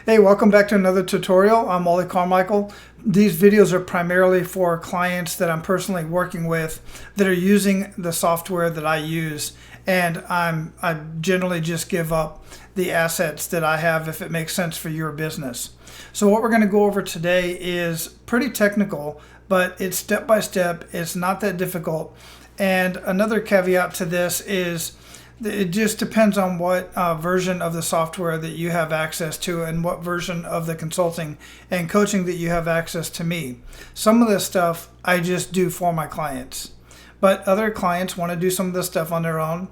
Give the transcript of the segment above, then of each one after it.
Hey, welcome back to another tutorial. I'm Ollie Carmichael. These videos are primarily for clients that I'm personally working with that are using the software that I use, and I generally just give up the assets that I have if it makes sense for your business. So what we're going to go over today is pretty technical, but it's step by step. It's not that difficult. And another caveat to this is it just depends on what version of the software that you have access to and what version of the consulting and coaching that you have access to me. Some of this stuff I just do for my clients, but other clients want to do some of this stuff on their own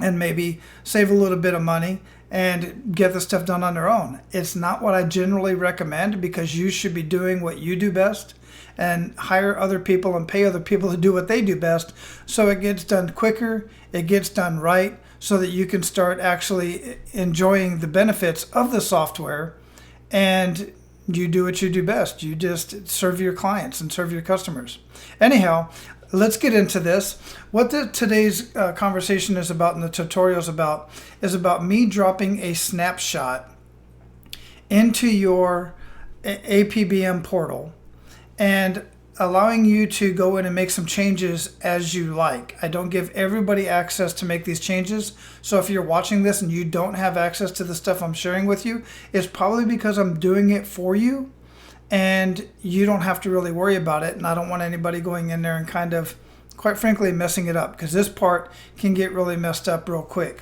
and maybe save a little bit of money and get the stuff done on their own. It's not what I generally recommend, because you should be doing what you do best and hire other people and pay other people to do what they do best, so it gets done quicker, it gets done right, so that you can start actually enjoying the benefits of the software, and you do what you do best. You just serve your clients and serve your customers. Anyhow, let's get into this. What today's conversation is about and the tutorial is about me dropping a snapshot into your APBM portal and allowing you to go in and make some changes as you like. I don't give everybody access to make these changes. So if you're watching this and you don't have access to the stuff I'm sharing with you, it's probably because I'm doing it for you and you don't have to really worry about it. And I don't want anybody going in there and kind of, quite frankly, messing it up, because this part can get really messed up real quick.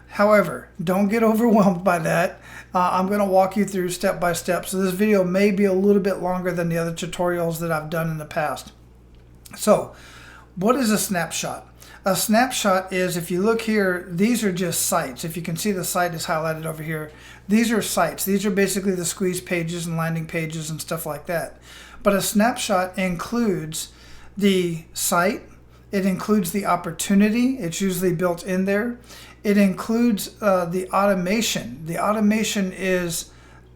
However, don't get overwhelmed by that. I'm going to walk you through step by step. So this video may be a little bit longer than the other tutorials that I've done in the past. So what is a snapshot? A snapshot is, if you look here, these are just sites. If you can see, the site is highlighted over here. These are sites. These are basically the squeeze pages and landing pages and stuff like that. But a snapshot includes the site. It includes the opportunity. It's usually built in there. It includes the automation. The automation is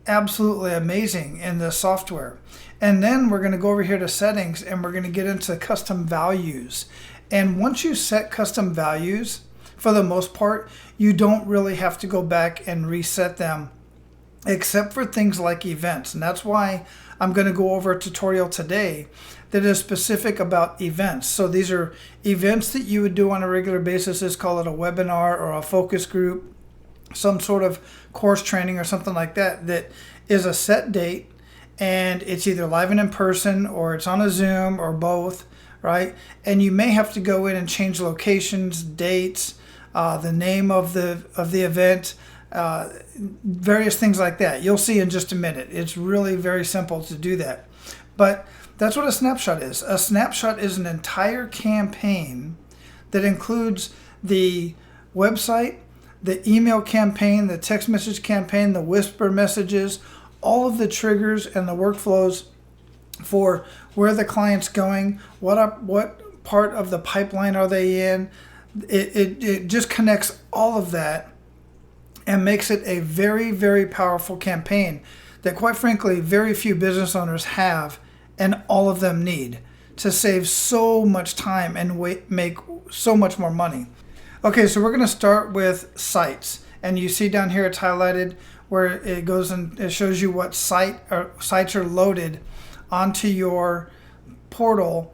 absolutely amazing in the software. And then we're going to go over here to settings, and we're going to get into custom values. And once you set custom values, for the most part, you don't really have to go back and reset them, except for things like events. And that's why I'm going to go over a tutorial today that is specific about events. So these are events that you would do on a regular basis. Let's call it a webinar or a focus group, some sort of course training or something like that, that is a set date, and it's either live and in person, or it's on a Zoom, or both, right? And you may have to go in and change locations, dates, the name of the event, various things like that. You'll see in just a minute. It's really very simple to do that. But that's what a snapshot is. A snapshot is an entire campaign that includes the website, the email campaign, the text message campaign, the whisper messages, all of the triggers and the workflows for where the client's going, what part of the pipeline are they in. It just connects all of that and makes it a very, very powerful campaign that, quite frankly, very few business owners have, and all of them need, to save so much time and make so much more money. Okay, so we're going to start with sites. And you see down here it's highlighted where it goes and it shows you what sites are loaded onto your portal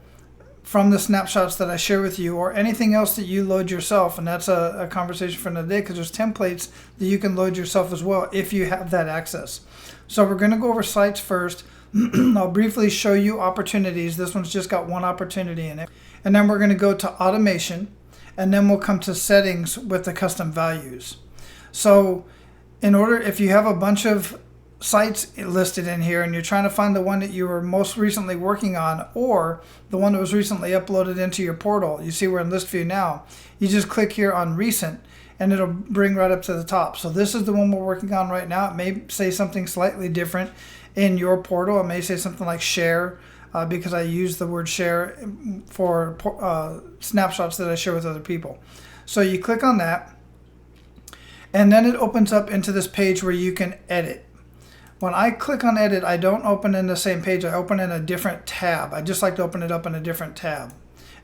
from the snapshots that I share with you, or anything else that you load yourself. And that's a conversation for another day, because there's templates that you can load yourself as well if you have that access. So we're going to go over sites first. I'll briefly show you opportunities. This one's just got one opportunity in it. And then we're going to go to automation, and then we'll come to settings with the custom values. So if you have a bunch of sites listed in here and you're trying to find the one that you were most recently working on, or the one that was recently uploaded into your portal, you see we're in list view now, you just click here on recent and it'll bring right up to the top. So this is the one we're working on right now. It may say something slightly different in your portal. It may say something like share, because I use the word share for snapshots that I share with other people. So you click on that, and then it opens up into this page where you can edit. When I click on edit, I don't open in the same page. I open in a different tab. I just like to open it up in a different tab.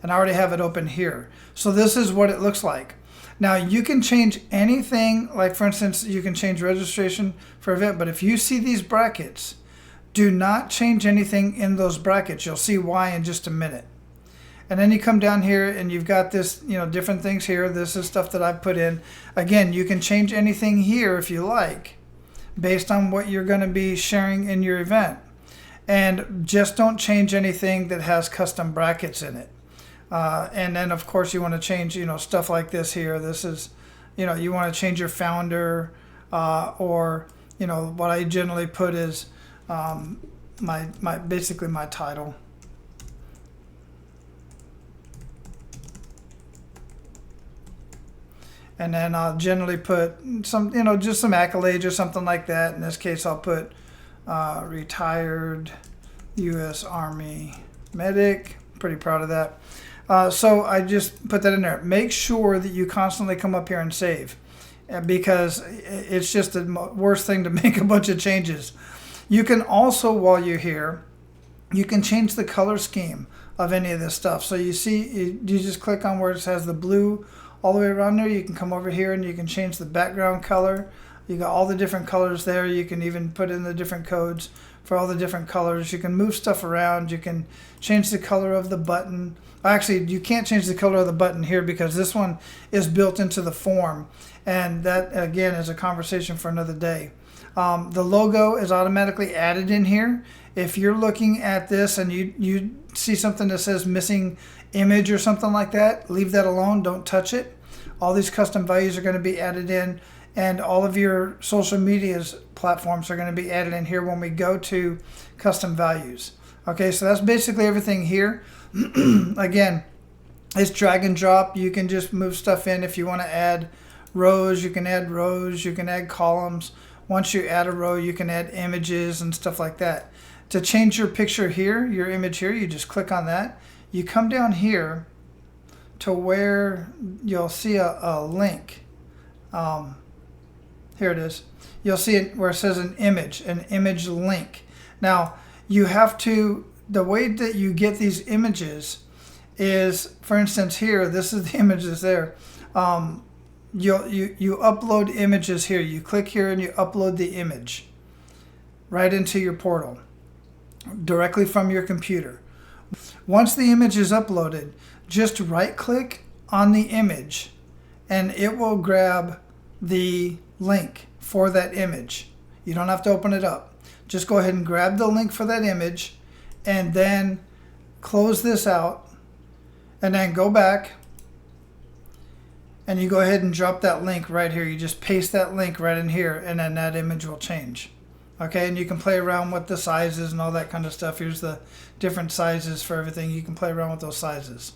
And I already have it open here. So this is what it looks like. Now you can change anything, like for instance, you can change registration for event, but if you see these brackets, do not change anything in those brackets. You'll see why in just a minute. And then you come down here and you've got this, different things here. This is stuff that I've put in. Again, you can change anything here if you like, based on what you're going to be sharing in your event. And just don't change anything that has custom brackets in it. And then of course you want to change, stuff like this here. This is, you want to change your founder, or, what I generally put is basically my title. And then I'll generally put some, just some accolades or something like that. In this case, I'll put retired U.S. Army medic. Pretty proud of that. So I just put that in there. Make sure that you constantly come up here and save, because it's just the worst thing to make a bunch of changes. You can also, while you're here, you can change the color scheme of any of this stuff. So you see, you just click on where it says the blue all the way around there. You can come over here and you can change the background color. You got all the different colors there. You can even put in the different codes for all the different colors. You can move stuff around. You can change the color of the button. Actually, you can't change the color of the button here because this one is built into the form. And that, again, is a conversation for another day. The logo is automatically added in here. If you're looking at this and you see something that says missing image or something like that, leave that alone. Don't touch it. All these custom values are going to be added in, and all of your social media's platforms are going to be added in here when we go to custom values. Okay, so that's basically everything here. Again, it's drag and drop. You can just move stuff in. If you want to add rows, you can add rows. You can add columns. Once you add a row, you can add images and stuff like that. To change your picture here, your image here, you just click on that. You come down here to where you'll see a link. Here it is. You'll see it where it says an image link. Now, you have to, the way that you get these images is, for instance, here, this is the image that's there. You upload images here. You click here and you upload the image right into your portal directly from your computer. Once the image is uploaded, just right click on the image and it will grab the link for that image. You don't have to open it up. Just go ahead and grab the link for that image and then close this out and then go back and you go ahead and drop that link right here. You just paste that link right in here and then that image will change. Okay, and you can play around with the sizes and all that kind of stuff. Here's the different sizes for everything. You can play around with those sizes.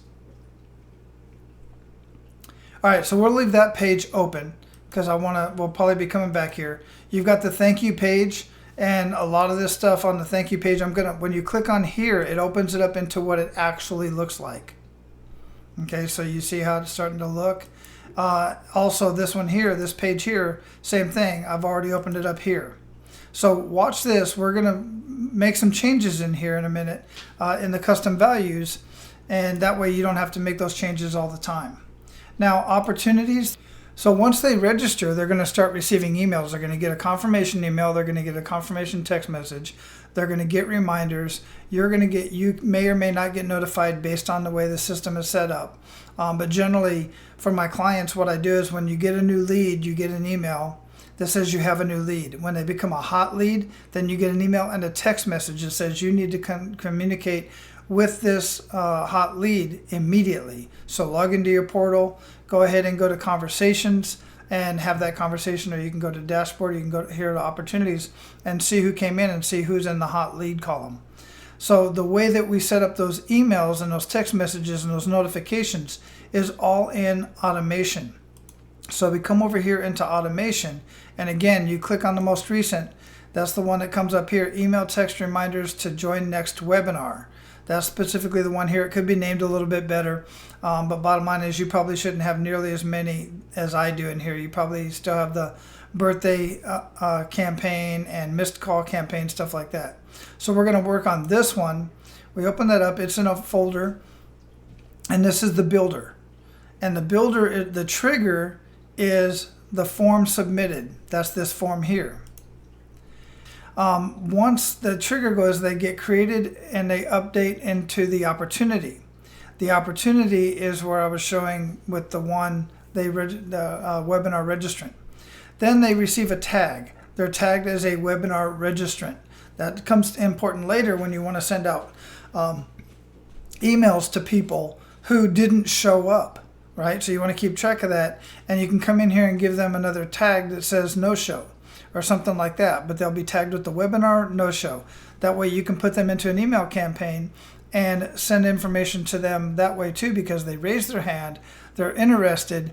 All right, so we'll leave that page open because we'll probably be coming back here. You've got the thank you page, and a lot of this stuff on the thank you page, when you click on here, it opens it up into what it actually looks like. Okay, so you see how it's starting to look. Also, this one here, this page here, same thing. I've already opened it up here. So watch this. We're going to make some changes in here in a minute in the custom values, and that way you don't have to make those changes all the time. Now, opportunities. So once they register, they're going to start receiving emails. They're going to get a confirmation email. They're going to get a confirmation text message. They're going to get reminders. You may or may not get notified based on the way the system is set up. But generally, for my clients, what I do is when you get a new lead, you get an email that says you have a new lead. When they become a hot lead, then you get an email and a text message that says you need to communicate with this hot lead immediately. So log into your portal, go ahead and go to conversations and have that conversation, or you can go to dashboard, you can go here to opportunities and see who came in and see who's in the hot lead column. So the way that we set up those emails and those text messages and those notifications is all in automation. So we come over here into automation, and again, you click on the most recent. That's the one that comes up here, email text reminders to join next webinar. That's specifically the one here. It could be named a little bit better, but bottom line is you probably shouldn't have nearly as many as I do in here. You probably still have the birthday campaign and missed call campaign, stuff like that. So we're going to work on this one. We open that up. It's in a folder, and this is the builder. And the builder, the trigger is the form submitted. That's this form here. Once the trigger goes, they get created and they update into the opportunity. The opportunity is where I was showing with the one, the webinar registrant. Then they receive a tag. They're tagged as a webinar registrant. That comes important later when you want to send out emails to people who didn't show up, right? So you want to keep track of that, and you can come in here and give them another tag that says no show or something like that, but they'll be tagged with the webinar no show. That way you can put them into an email campaign and send information to them that way too, because they raised their hand, they're interested,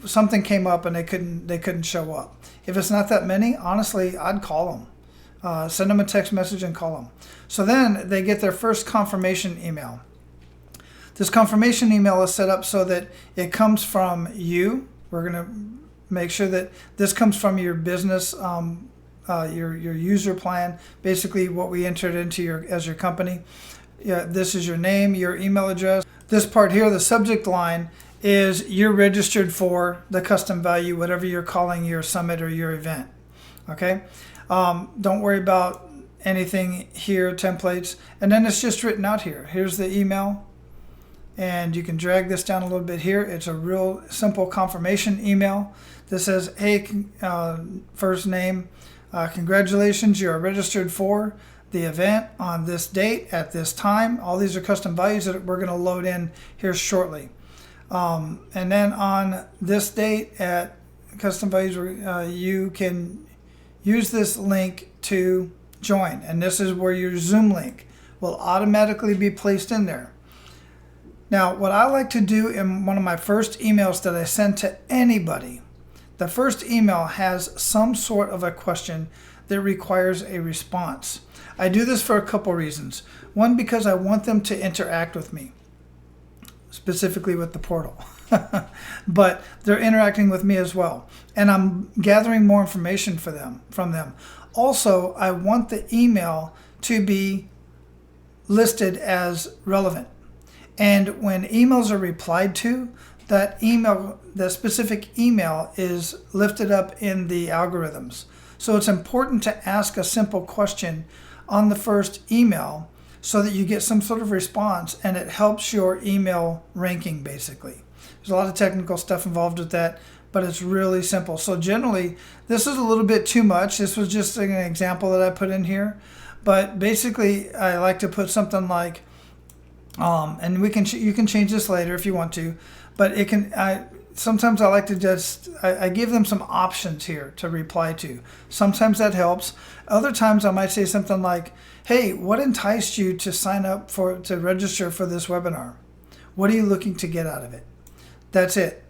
something came up and they couldn't show up. If it's not that many, honestly, I'd call them. Send them a text message and call them. So then they get their first confirmation email. This confirmation email is set up so that it comes from you. We're going to make sure that this comes from your business, your user plan, basically what we entered into as your company. Yeah, this is your name, your email address. This part here, the subject line, is you're registered for the custom value, whatever you're calling your summit or your event. Okay? Don't worry about anything here, templates. And then it's just written out here. Here's the email. And you can drag this down a little bit here. It's a real simple confirmation email that says, hey, first name, congratulations, you are registered for the event on this date at this time. All these are custom values that we're going to load in here shortly. And then on this date at custom values, you can use this link to join. And this is where your Zoom link will automatically be placed in there. Now, what I like to do in one of my first emails that I send to anybody, the first email has some sort of a question that requires a response. I do this for a couple reasons. One, because I want them to interact with me, specifically with the portal. But they're interacting with me as well. And I'm gathering more information from them. Also, I want the email to be listed as relevant. And when emails are replied to, that specific email is lifted up in the algorithms. So it's important to ask a simple question on the first email so that you get some sort of response, and it helps your email ranking basically. There's a lot of technical stuff involved with that, but it's really simple. So generally, this is a little bit too much. This was just an example that I put in here. But basically, I like to put something like, and you can change this later if you want to, but sometimes I like to I give them some options here to reply to. Sometimes that helps. Other times I might say something like, hey, what enticed you to sign up to register for this webinar? What are you looking to get out of it? That's it.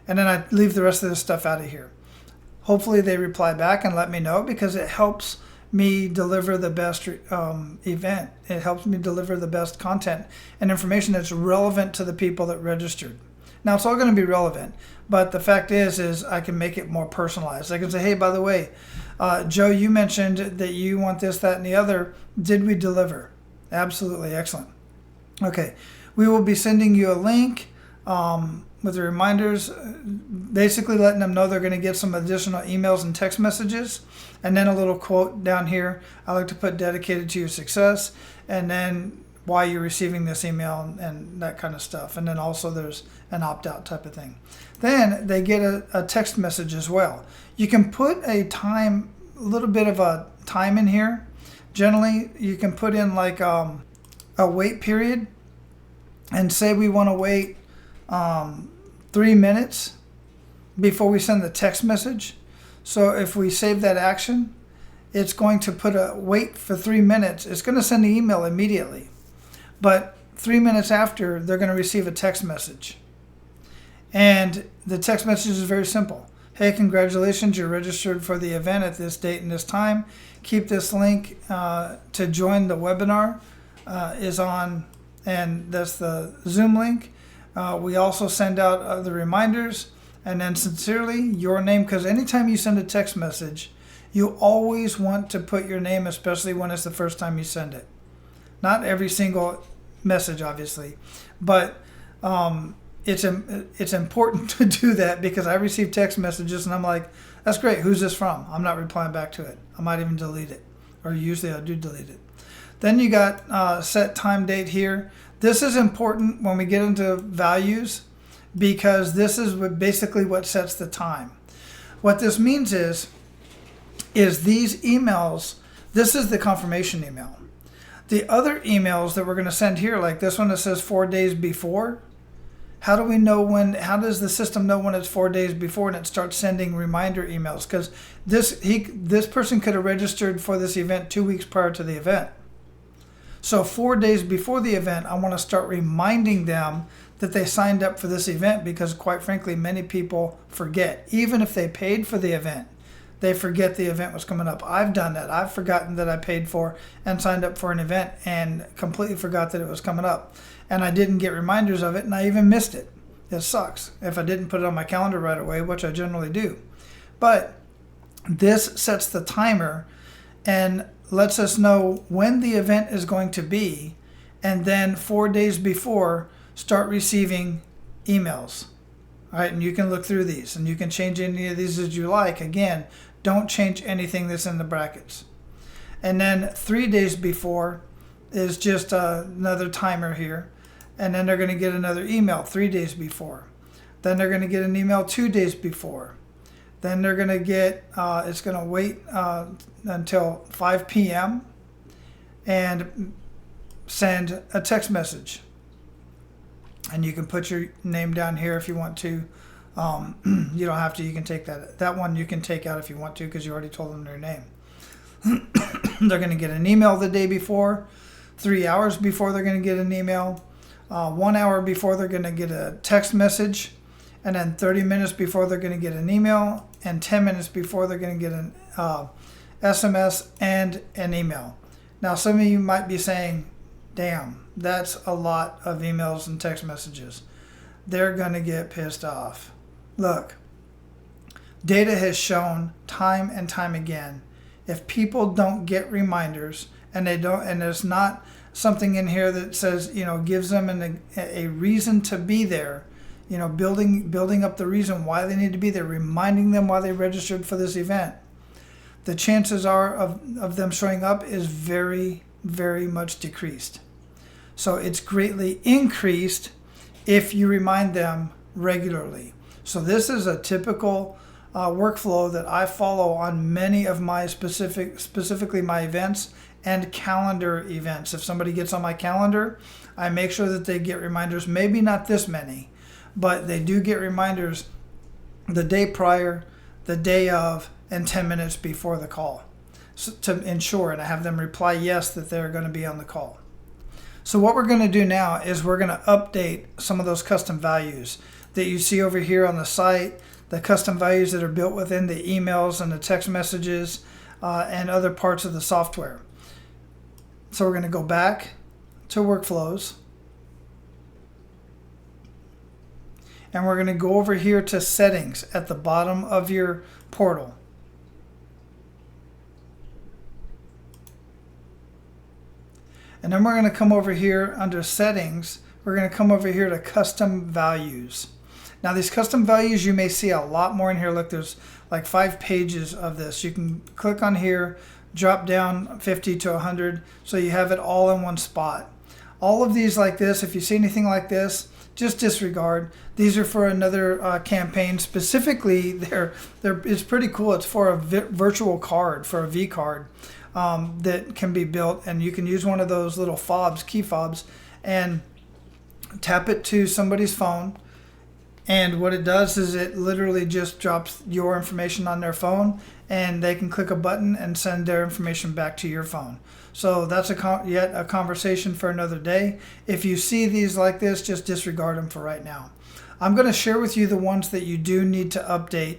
And then I leave the rest of this stuff out of here. Hopefully they reply back and let me know, because it helps me deliver the best event. It helps me deliver the best content and information that's relevant to the people that registered. Now, it's all going to be relevant, but the fact is I can make it more personalized. I can say, hey, by the way, Joe, you mentioned that you want this, that, and the other. Did we deliver? Absolutely. Excellent. Okay. We will be sending you a link with the reminders, basically letting them know they're going to get some additional emails and text messages, and then a little quote down here. I like to put dedicated to your success, and then why you're receiving this email and that kind of stuff. And then also there's an opt-out type of thing. Then they get a text message as well. You can put a little bit of a time in here. Generally, you can put in like a wait period, and say we want to wait 3 minutes before we send the text message. So if we save that action, it's going to put a wait for 3 minutes. It's going to send the email immediately. But 3 minutes after, they're going to receive a text message. And the text message is very simple. Hey, congratulations, you're registered for the event at this date and this time. Keep this link to join the webinar is on, and that's the Zoom link. We also send out the reminders, and then sincerely, your name, because anytime you send a text message, you always want to put your name, especially when it's the first time you send it. Not every single message, obviously, but it's important to do that, because I receive text messages and I'm like, that's great, who's this from? I'm not replying back to it. I might even delete it, or usually I do delete it. Then you got set time date here. This is important when we get into values, because this is basically what sets the time. What this means is these emails, this is the confirmation email. The other emails that we're going to send here, like this one that says 4 days before, how do we know when, how does the system know when it's 4 days before and it starts sending reminder emails? Because this person could have registered for this event 2 weeks prior to the event. So 4 days before the event, I want to start reminding them that they signed up for this event, because quite frankly, many people forget. Even if they paid for the event, they forget the event was coming up. I've done that. I've forgotten that I paid for and signed up for an event and completely forgot that it was coming up. And I didn't get reminders of it, and I even missed it. It sucks if I didn't put it on my calendar right away, which I generally do. But this sets the timer and lets us know when the event is going to be, and then 4 days before, start receiving emails. All right, and you can look through these, and you can change any of these as you like. Again, don't change anything that's in the brackets. And then 3 days before is just another timer here. And then they're going to get another email 3 days before. Then they're going to get an email 2 days before. Then they're going to get, it's going to wait until 5 p.m. and send a text message. And you can put your name down here if you want to. You don't have to. You can take that. That one you can take out if you want to, because you already told them their name. They're going to get an email the day before. 3 hours before, they're going to get an email. 1 hour before, they're going to get a text message. And then 30 minutes before, they're going to get an email. And 10 minutes before, they're going to get an SMS and an email. Now, some of you might be saying, damn, that's a lot of emails and text messages. They're going to get pissed off. Look, data has shown time and time again, if people don't get reminders, and they don't, and there's not something in here that says, gives them a reason to be there, building up the reason why they need to be there, reminding them why they registered for this event, the chances are of them showing up is very, very much decreased. So it's greatly increased if you remind them regularly. So this is a typical workflow that I follow on many of my specifically my events and calendar events. If somebody gets on my calendar, I make sure that they get reminders, maybe not this many, but they do get reminders the day prior, the day of, and 10 minutes before the call, so to ensure, and I have them reply yes that they're going to be on the call. So what we're going to do now is we're going to update some of those custom values that you see over here on the site, the custom values that are built within the emails and the text messages and other parts of the software. So we're going to go back to workflows, and we're going to go over here to settings at the bottom of your portal. And then we're going to come over here under settings. We're going to come over here to custom values. Now these custom values, you may see a lot more in here. Look, there's like 5 pages of this. You can click on here, drop down 50 to 100, so you have it all in one spot. All of these like this, if you see anything like this, just disregard. These are for another campaign. Specifically, it's pretty cool. It's for a virtual card, for a V card. That can be built, and you can use one of those little fobs, key fobs, and tap it to somebody's phone, and what it does is it literally just drops your information on their phone, and they can click a button and send their information back to your phone. So that's yet a conversation for another day. If you see these like this, just disregard them for right now. I'm going to share with you the ones that you do need to update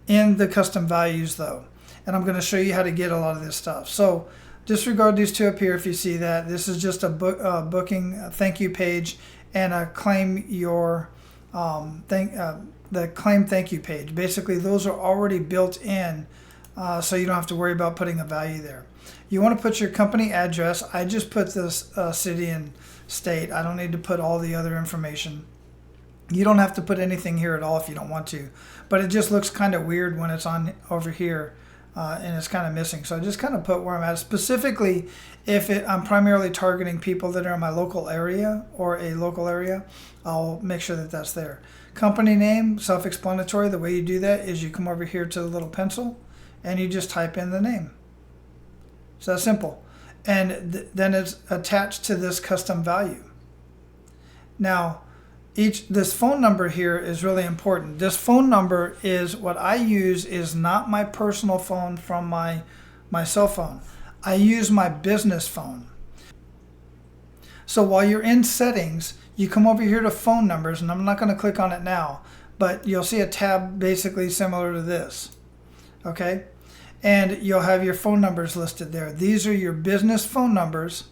in the custom values though. And I'm going to show you how to get a lot of this stuff. So disregard these two up here if you see that. This is just a booking thank you page and a claim your the claim thank you page. Basically, those are already built in, so you don't have to worry about putting a value there. You want to put your company address. I just put this city and state. I don't need to put all the other information. You don't have to put anything here at all if you don't want to, but it just looks kind of weird when it's on over here and it's kind of missing. So I just kind of put where I'm at. Specifically, if I'm primarily targeting people that are in my local area or a local area, I'll make sure that that's there. Company name, self-explanatory. The way you do that is you come over here to the little pencil and you just type in the name. So that's simple. And then it's attached to this custom value. Now, this phone number here is really important. This phone number is what I use, is not my personal phone from my cell phone. I use my business phone. So while you're in settings, you come over here to phone numbers, and I'm not going to click on it now, but you'll see a tab basically similar to this. Okay? And you'll have your phone numbers listed there. These are your business phone numbers,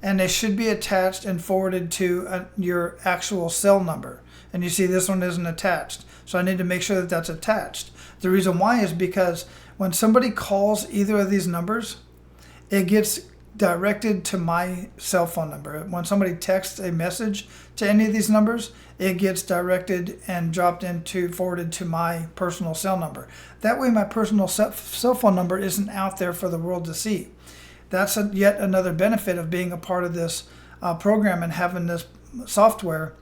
and they should be attached and forwarded to your actual cell number. And you see this one isn't attached. So I need to make sure that that's attached. The reason why is because when somebody calls either of these numbers, it gets directed to my cell phone number. When somebody texts a message to any of these numbers, it gets directed and forwarded to my personal cell number. That way my personal cell phone number isn't out there for the world to see. That's yet another benefit of being a part of this program and having this software,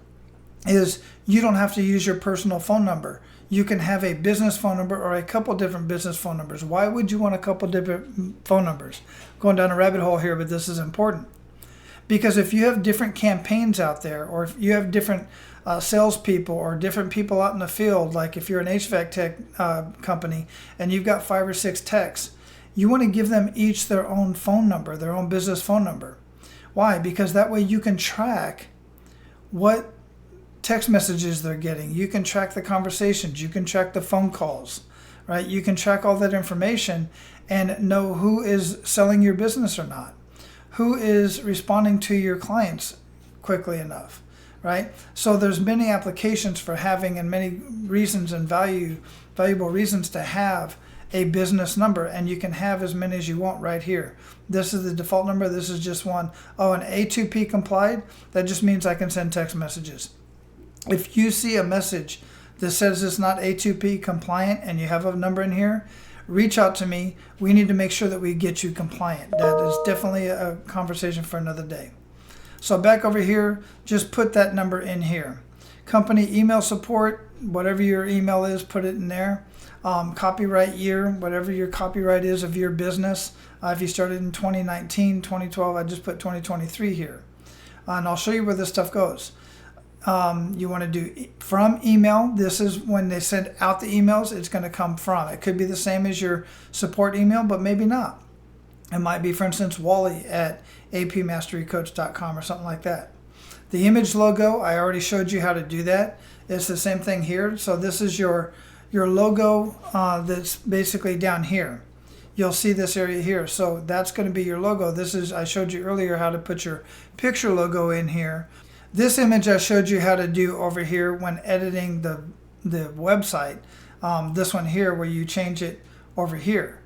is you don't have to use your personal phone number. You can have a business phone number or a couple different business phone numbers. Why would you want a couple different phone numbers? Going down a rabbit hole here, but this is important. Because if you have different campaigns out there, or if you have different salespeople or different people out in the field, like if you're an HVAC tech company and you've got 5 or 6 techs, you want to give them each their own phone number, their own business phone number. Why? Because that way you can track what text messages they're getting. You can track the conversations. You can track the phone calls, right? You can track all that information and know who is selling your business or not, who is responding to your clients quickly enough, right? So there's many applications for having, and many reasons and valuable reasons to have a business number, and you can have as many as you want right here. This is the default number. This is just one. Oh, an A2P complied. That just means I can send text messages. If you see a message that says it's not A2P compliant and you have a number in here, reach out to me. We need to make sure that we get you compliant. That is definitely a conversation for another day. So back over here, just put that number in here. Company email support, whatever your email is, put it in there. Copyright year, whatever your copyright is of your business. If you started in 2019, 2012, I just put 2023 here. And I'll show you where this stuff goes. You want to do from email. This is when they send out the emails, it's going to come from. It could be the same as your support email, but maybe not. It might be, for instance, Wally at apmasterycoach.com or something like that. The image logo, I already showed you how to do that. It's the same thing here. So this is your logo that's basically down here. You'll see this area here. So that's going to be your logo. I showed you earlier how to put your picture logo in here. This image I showed you how to do over here when editing the website. This one here where you change it over here.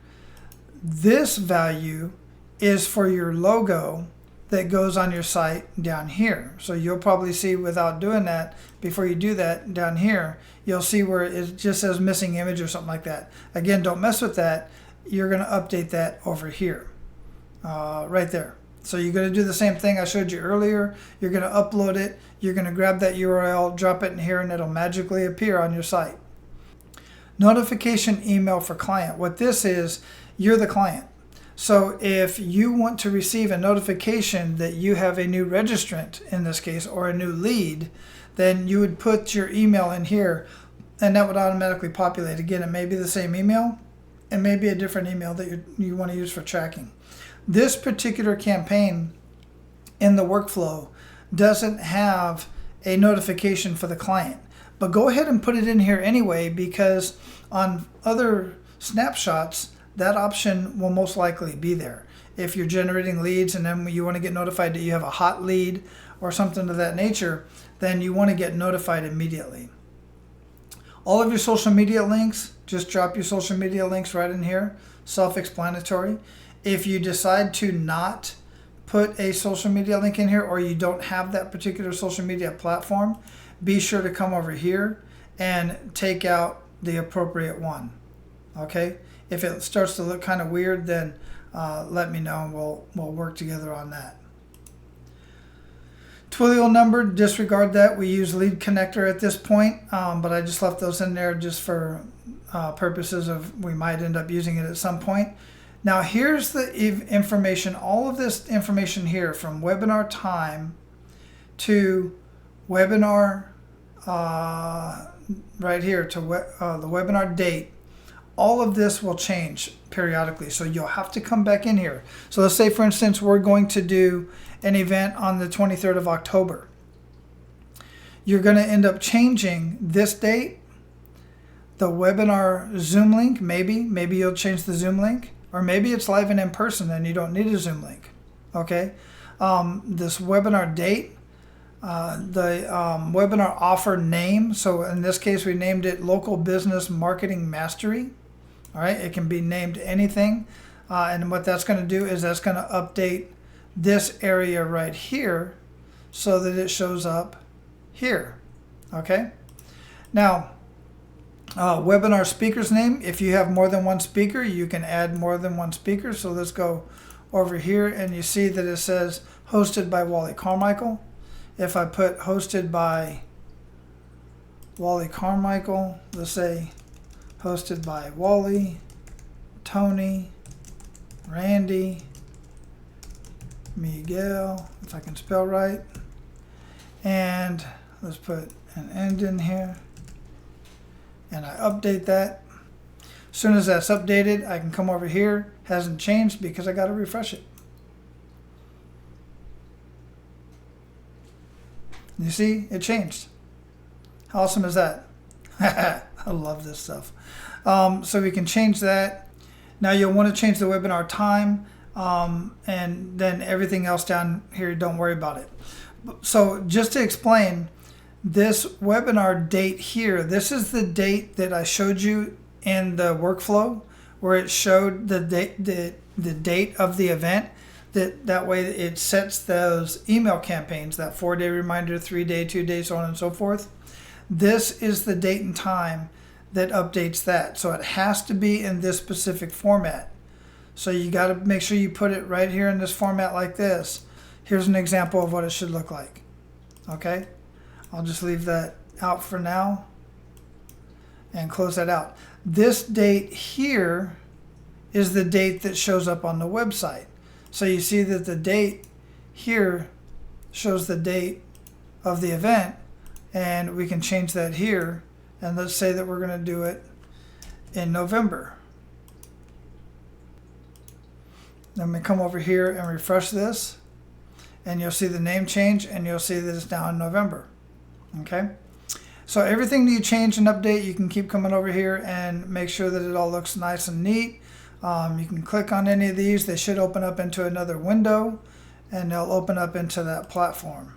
This value is for your logo that goes on your site down here. So you'll probably see, without doing that, before you do that down here, you'll see where it just says missing image or something like that. Again, don't mess with that. You're going to update that over here, right there. So you're going to do the same thing I showed you earlier. You're going to upload it. You're going to grab that URL, drop it in here, and it'll magically appear on your site. Notification email for client. What this is, you're the client. So if you want to receive a notification that you have a new registrant, in this case, or a new lead, then you would put your email in here, and that would automatically populate. Again, it may be the same email. It may be a different email that you want to use for tracking. This particular campaign in the workflow doesn't have a notification for the client. But go ahead and put it in here anyway, because on other snapshots, that option will most likely be there. If you're generating leads and then you want to get notified that you have a hot lead or something of that nature, then you want to get notified immediately. All of your social media links, just drop your social media links right in here, self-explanatory. If you decide to not put a social media link in here, or you don't have that particular social media platform, be sure to come over here and take out the appropriate one. Okay? If it starts to look kind of weird, then let me know and we'll work together on that. Twilio number, disregard that. We use lead connector at this point, but I just left those in there just for purposes of we might end up using it at some point. Now here's the information, all of this information here from webinar time to webinar right here to the webinar date. All of this will change periodically, so you'll have to come back in here. So let's say, for instance, we're going to do an event on the 23rd of October. You're going to end up changing this date, the webinar Zoom link, maybe you'll change the Zoom link, or maybe it's live and in person and you don't need a Zoom link. Okay, this webinar date, the webinar offer name. So in this case, we named it Local Business Marketing Mastery. All right, it can be named anything. And what that's going to do is that's going to update this area right here so that it shows up here. Okay. Now, webinar speaker's name. If you have more than one speaker, you can add more than one speaker. So let's go over here and you see that it says hosted by Wally Carmichael. If I put hosted by Wally Carmichael, let's say hosted by Wally, Tony, Randy, Miguel, if I can spell right, and let's put an end in here, and I update that. As soon as that's updated, I can come over here. Hasn't changed because I got to refresh it. You see, it changed. How awesome is that? I love this stuff. So we can change that. Now you'll want to change the webinar time, and then everything else down here, don't worry about it. So just to explain, this webinar date here, this is the date that I showed you in the workflow where it showed the date of the event. That way it sets those email campaigns, that 4-day reminder, 3-day, 2-day, so on and so forth. This is the date and time that updates that. So it has to be in this specific format. So you got to make sure you put it right here in this format like this. Here's an example of what it should look like. Okay, I'll just leave that out for now and close that out. This date here is the date that shows up on the website. So you see that the date here shows the date of the event, and we can change that here. And let's say that we're going to do it in November. Then we come over here and refresh this, and you'll see the name change, and you'll see that it's now in November. Okay, so everything that you change and update, you can keep coming over here and make sure that it all looks nice and neat. You can click on any of these. They should open up into another window, and they'll open up into that platform.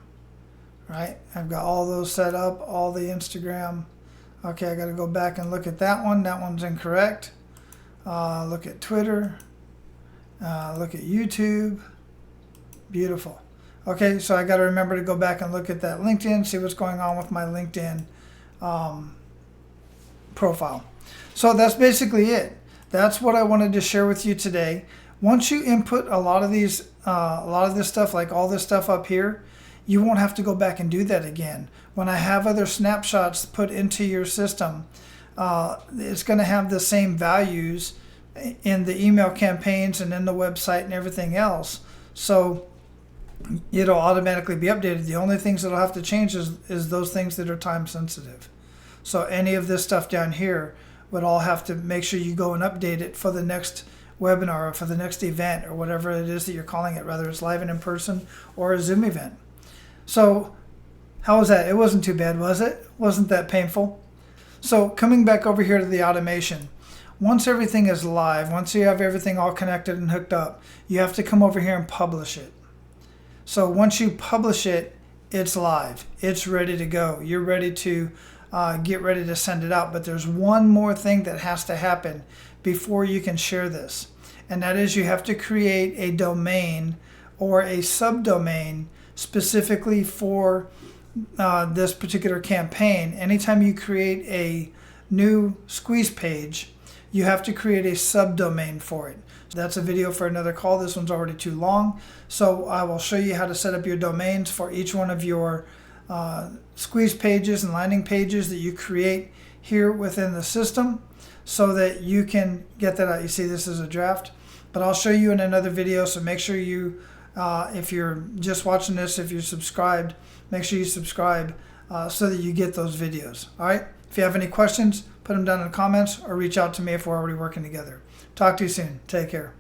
Right, I've got all those set up, all the Instagram. Okay, I got to go back and look at that one. That one's incorrect. Look at Twitter. Look at YouTube. Beautiful. Okay, so I got to remember to go back and look at that LinkedIn, see what's going on with my LinkedIn profile. So that's basically it. That's what I wanted to share with you today. Once you input a lot of this stuff, like all this stuff up here, you won't have to go back and do that again. When I have other snapshots put into your system, it's going to have the same values in the email campaigns and in the website and everything else. So it'll automatically be updated. The only things that'll have to change is those things that are time sensitive. So any of this stuff down here would all have to make sure you go and update it for the next webinar or for the next event or whatever it is that you're calling it, whether it's live and in person or a Zoom event. So how was that? It wasn't too bad, was it? Wasn't that painful? So coming back over here to the automation, once everything is live, once you have everything all connected and hooked up, you have to come over here and publish it. So once you publish it, it's live. It's ready to go. You're ready to get ready to send it out. But there's one more thing that has to happen before you can share this. And that is you have to create a domain or a subdomain specifically for this particular campaign, anytime you create a new squeeze page, you have to create a subdomain for it. So that's a video for another call. This one's already too long. So I will show you how to set up your domains for each one of your squeeze pages and landing pages that you create here within the system, so that you can get that out. You see this is a draft, but I'll show you in another video. So make sure you, if you're just watching this, if you're subscribed, make sure you subscribe so that you get those videos. All right. If you have any questions, put them down in the comments or reach out to me if we're already working together. Talk to you soon. Take care.